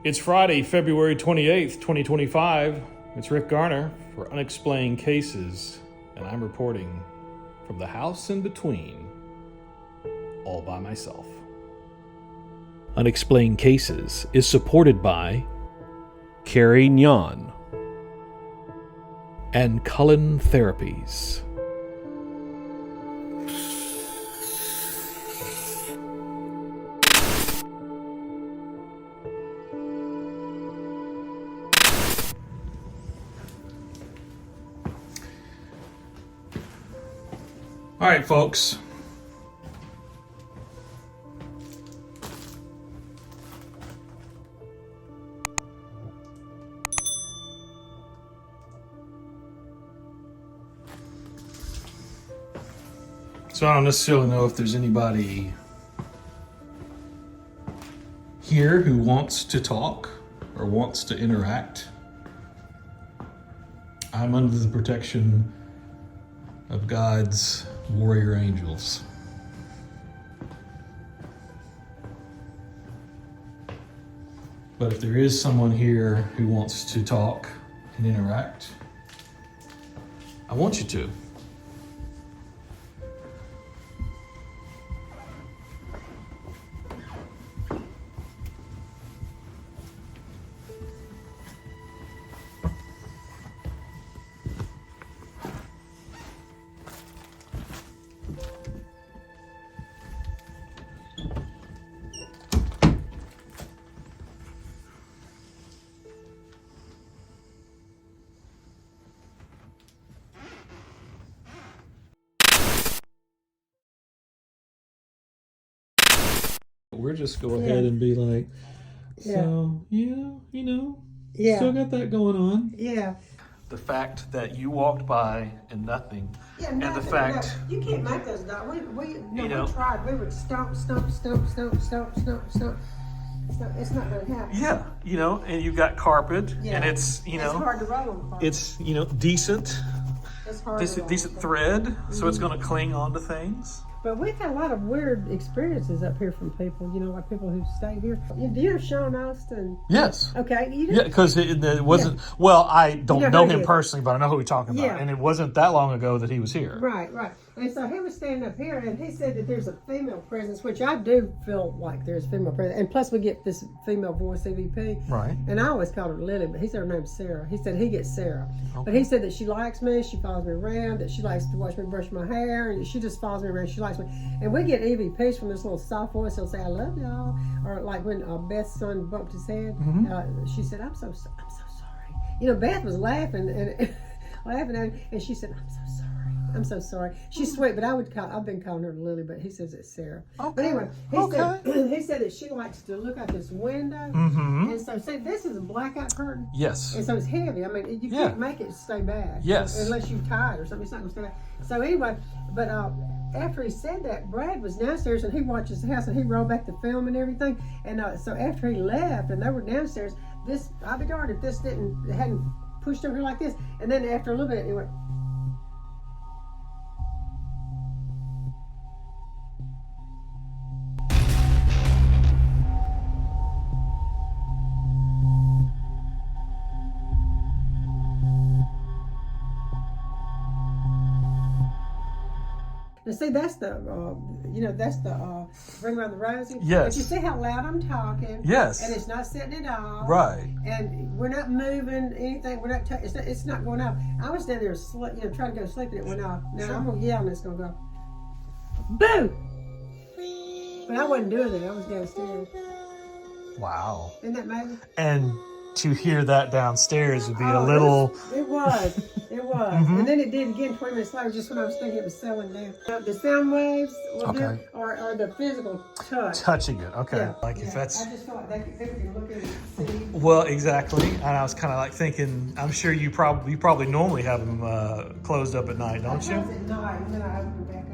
It's Friday, February 28th, 2025. It's Rick Garner for Unexplained Cases, and I'm reporting from the house in between, all by myself. Unexplained Cases is supported by Carrie Nyan and Cullen Therapies. All right, folks. So I don't necessarily know if there's anybody here who wants to talk or wants to interact. I'm under the protection of God's warrior angels. But if there is someone here who wants to talk and interact, I want you to. We're just go ahead and be like, so still got that going on. Yeah. The fact that you walked by and nothing, Yeah, and the fact you can't make those dogs. We tried. We would stomp. It's not going to happen. Yeah, and you've got carpet, and it's it's hard to roll on carpet. it's decent, It's hard decent thread, so it's going to cling onto things. But we've had a lot of weird experiences up here from people, like people who stay here. Do you know Sean Austin? Yes. Okay. You do? Yeah, because it wasn't, well, I don't know him is. personally, but I know who we're talking about. Yeah. And it wasn't that long ago that he was here. Right. And so he was standing up here, and he said that there's a female presence, which I do feel like there's female presence. And plus we get this female voice EVP. Right. And I always called her Lily, but he said her name's Sarah. He said he gets Sarah. Okay. But he said that she likes me, she follows me around, that she likes to watch me brush my hair, and she just follows me around, she likes me. And we get EVPs from this little soft voice. He'll say, I love y'all. Or like when Beth's son bumped his head, she said, I'm so sorry. Beth was laughing and laughing at him, and she said, I'm so sorry. She's sweet, but I've been calling her Lily, but he says it's Sarah. Okay. But anyway, he said that she likes to look out this window. Mm-hmm. And so, see, this is a blackout curtain. Yes. And so it's heavy. I mean, you can't make it stay back. Yes. Unless you tie it or something, it's not going to stay back. So anyway, but after he said that, Brad was downstairs and he watches the house and he rolled back the film and everything. And so after he left and they were downstairs, I'd be darned if this hadn't pushed over here like this. And then after a little bit, it went. Now see, that's the Ring Around the Rosie. Yes. But you see how loud I'm talking. Yes. And it's not setting it off. Right. And we're not moving anything. We're not. It's not going off. I was down there, trying to go to sleep, and it went off. Now I'm gonna yell, and it's gonna go, boo! But I wasn't doing it. I was downstairs. Wow. Isn't that amazing? And to hear that downstairs would be a little. It was. Mm-hmm. And then it did again 20 minutes later, just when I was thinking it was settling down. The sound waves will do, or the physical touch. Touching it, okay. Yeah. Like if that's. I just felt like they could look at it and see. Well, exactly. And I was kind of like thinking, I'm sure you probably normally have them closed up at night, don't you? I close at night, and then I open it back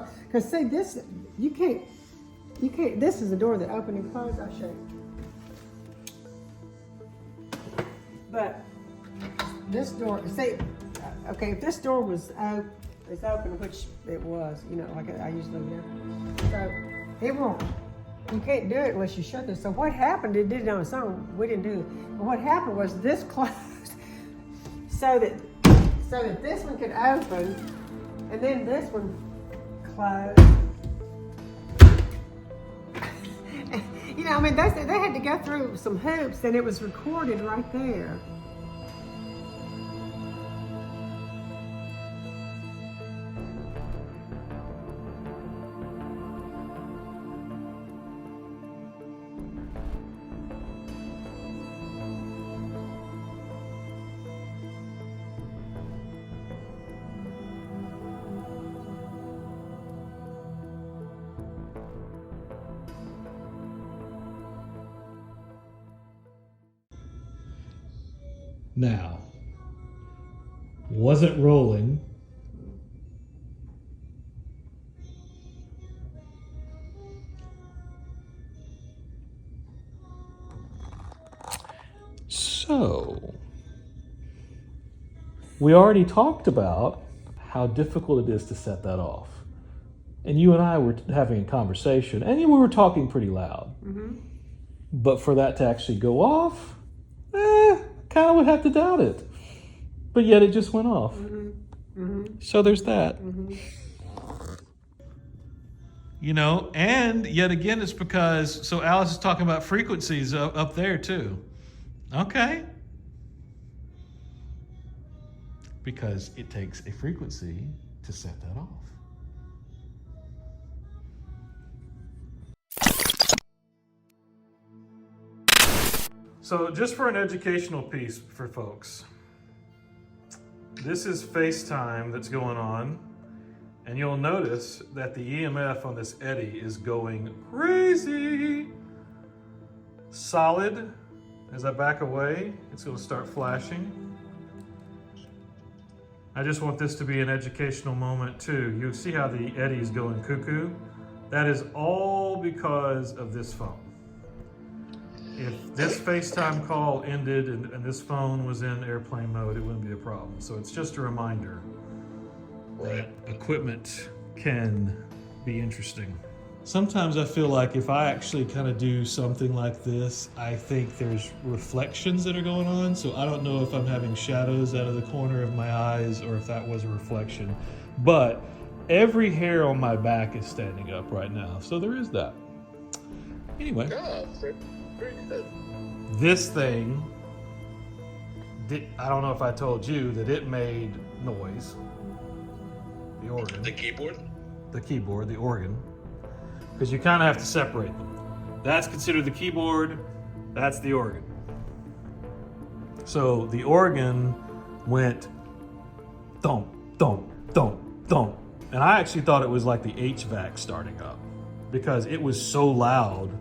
up. Because see, this, you can't, this is a door that open and close, I'll show you. But this door, see, okay, if this door was open, which it was, like I usually do, so it won't You can't do it unless you shut this. So what happened, it did it on its own. We didn't do it. But what happened was this closed so that this one could open, and then this one closed. You know, I mean, they had to go through some hoops, and it was recorded right there. Now, wasn't rolling. So, we already talked about how difficult it is to set that off. And you and I were having a conversation, and we were talking pretty loud. Mm-hmm. But for that to actually go off, kind of would have to doubt it. But yet it just went off. Mm-hmm. Mm-hmm. So there's that. Mm-hmm. You know, and yet again, it's because, so Alice is talking about frequencies up there too. Okay. Because it takes a frequency to set that off. So just for an educational piece for folks, this is FaceTime that's going on, and you'll notice that the EMF on this eddy is going crazy. Solid, as I back away, it's going to start flashing. I just want this to be an educational moment too. You see how the eddy is going cuckoo? That is all because of this phone. If this FaceTime call ended and this phone was in airplane mode, it wouldn't be a problem. So it's just a reminder that equipment can be interesting. Sometimes I feel like if I actually kind of do something like this, I think there's reflections that are going on. So I don't know if I'm having shadows out of the corner of my eyes or if that was a reflection. But every hair on my back is standing up right now. So there is that. Anyway. Yeah, very good. This thing, I don't know if I told you that it made noise. The organ. The keyboard? The keyboard, the organ. Because you kind of have to separate them. That's considered the keyboard, that's the organ. So the organ went thump, thump, thump, thump. And I actually thought it was like the HVAC starting up because it was so loud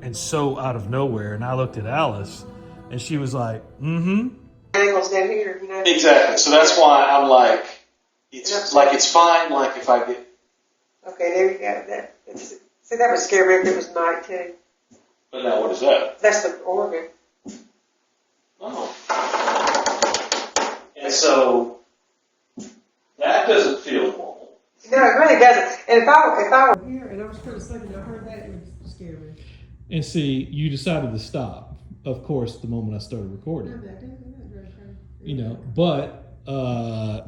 and so out of nowhere. And I looked at Alice and she was like, mm-hmm. Angles down here, you know. Exactly. So that's why I'm like, it's like it's fine. Like if I get. Okay, there you go. See, that would scare me if it was night too. But now what is that? That's the organ. Oh. And so that doesn't feel normal. No, it really doesn't. And if I were here and I was trying to sleep and I heard that, it would scare me. And see, you decided to stop, of course, the moment I started recording. You know, but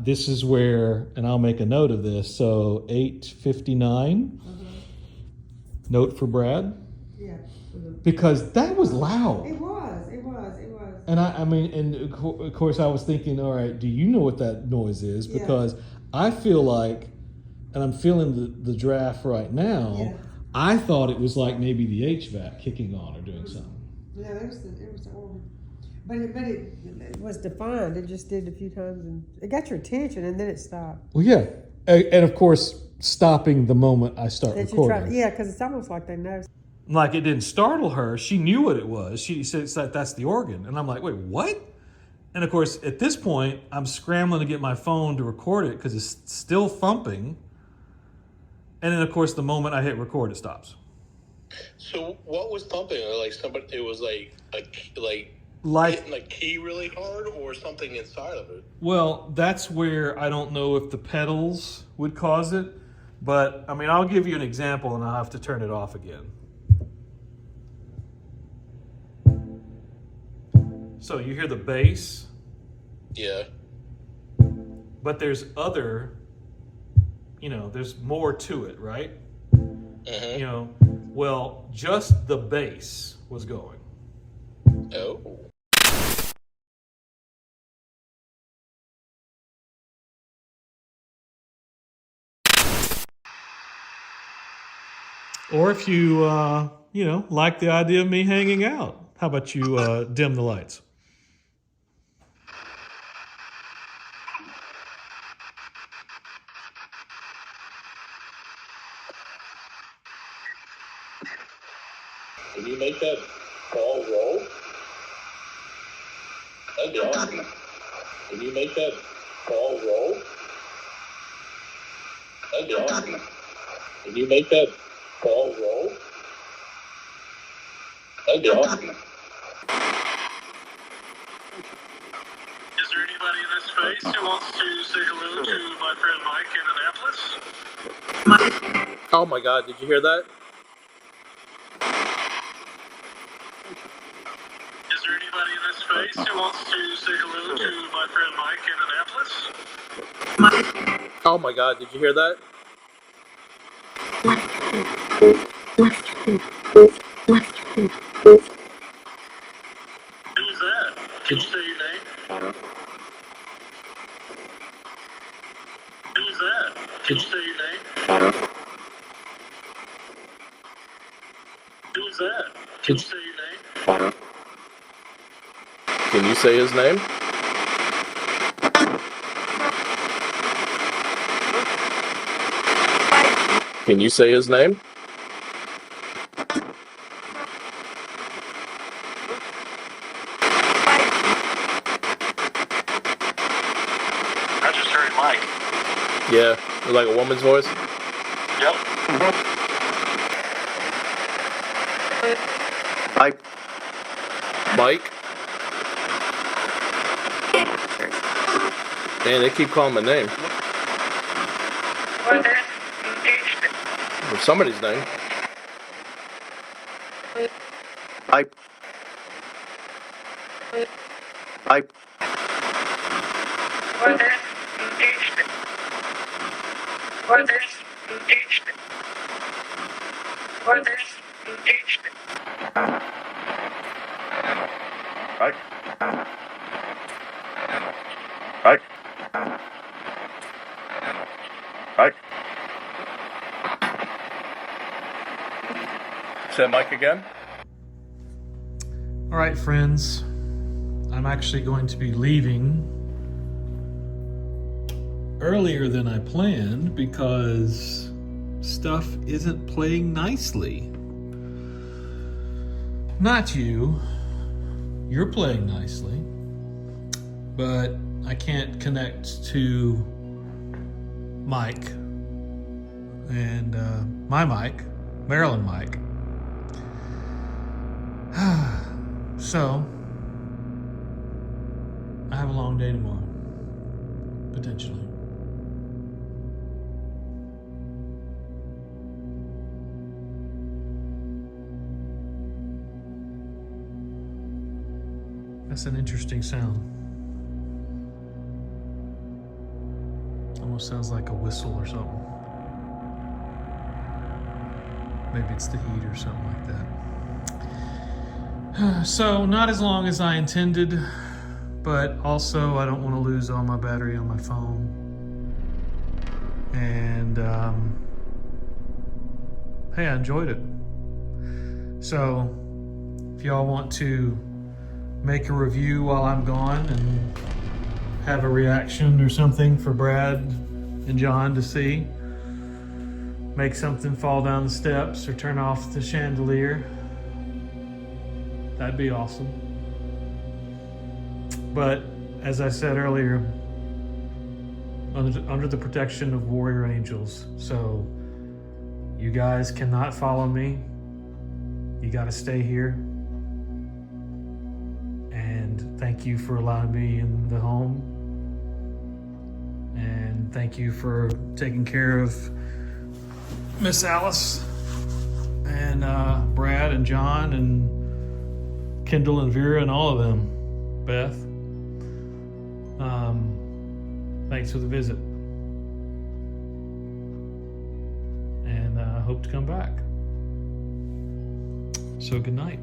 this is where, and I'll make a note of this, so 8:59, note for Brad. Yeah. Because that was loud. It was. And I mean, and of course I was thinking, all right, do you know what that noise is? Because I feel like, and I'm feeling the draft right now, I thought it was like maybe the HVAC kicking on or doing something. Yeah, it was the organ. But it was defined. It just did a few times and it got your attention and then it stopped. Well, yeah. And of course, stopping the moment I start recording. Yeah, because it's almost like they know. Like it didn't startle her. She knew what it was. She said that's the organ. And I'm like, wait, what? And of course, at this point, I'm scrambling to get my phone to record it because it's still thumping. And then, of course, the moment I hit record, it stops. So what was thumping? Like somebody, it was like hitting a key really hard, or something inside of it. Well, that's where I don't know if the pedals would cause it, but I mean, I'll give you an example, and I'll have to turn it off again. So you hear the bass, Yeah. but there's other, there's more to it, right? Well, just the bass was going. Oh. Or if you, like the idea of me hanging out, how about you dim the lights? Can you make that ball roll? That'd be awesome. Can you make that ball roll? That'd be awesome. Can you make that ball roll? That'd be awesome. Is there anybody in this space who wants to say hello to my friend Mike in Annapolis? Oh my God, did you hear that? Is there anybody in this space who wants to say hello to my friend Mike in Annapolis? Oh my God, did you hear that? Who's that? Can you say your name? Who's that? Can you say your name? Who's that? Can you say your name? Can you say his name? Can you say his name? I just heard Mike. Yeah, like a woman's voice. Yep. Mike? Man, they keep calling my name. Or somebody's name. Mike. Say Mike again? All right, friends. I'm actually going to be leaving earlier than I planned because stuff isn't playing nicely. Not you. You're playing nicely. But I can't connect to Mike and my Mike, Maryland Mike. So, I have a long day tomorrow, potentially. That's an interesting sound. Almost sounds like a whistle or something. Maybe it's the heat or something like that. So, not as long as I intended, but also I don't want to lose all my battery on my phone. And, hey, I enjoyed it. So, if y'all want to make a review while I'm gone and have a reaction or something for Brad and John to see, make something fall down the steps or turn off the chandelier, that'd be awesome. But as I said earlier, under the protection of warrior angels. So you guys cannot follow me. You got to stay here. And thank you for allowing me in the home. And thank you for taking care of Miss Alice and Brad and John and Kendall and Vera and all of them. Beth. Thanks for the visit. And I hope to come back. So good night.